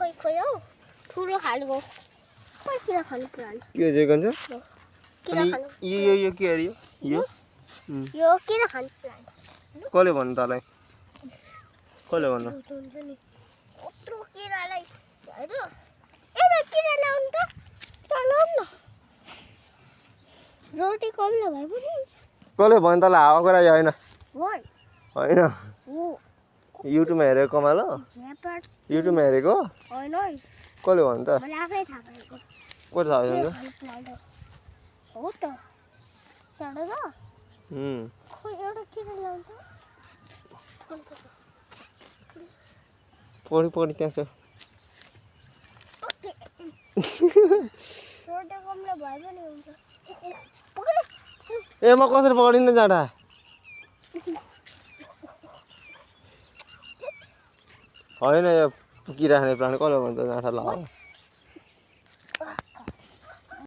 खोइ खोइ हौ ठुलो खालको खोइ किन खानु प्लान्ट के चाहिँ गन्छ किन खानु यो के अरे यो यो किन खानु प्लान्ट कसले भन्नु तँलाई कसले भन्नु हुन्छ नि कत्रो किरालाई हैन ए किरा लाउनु त चलाउन न रोटी कम नभए पनि कसले भन्नु तँलाई हावा कुरा होइन वइ होइन उ युट्युबमा हेरेको कमालो झ्यापट युट्युबमा हेरेको होइन है कसले भन्नु त मलाई आफै थाहा भएको कसले थाहा किन हुन्छ खानु प्लान्ट हो त साडो त खोइ एउटा किरा लाउनु त पढी पढी त्यहाँ छ रोटी कमले भए पनि हुन्छ ए म कसरी पढिन जाँडा होइन यो किरा खाने प्लान्ट कसले भन्छ जाँडा लगाऊ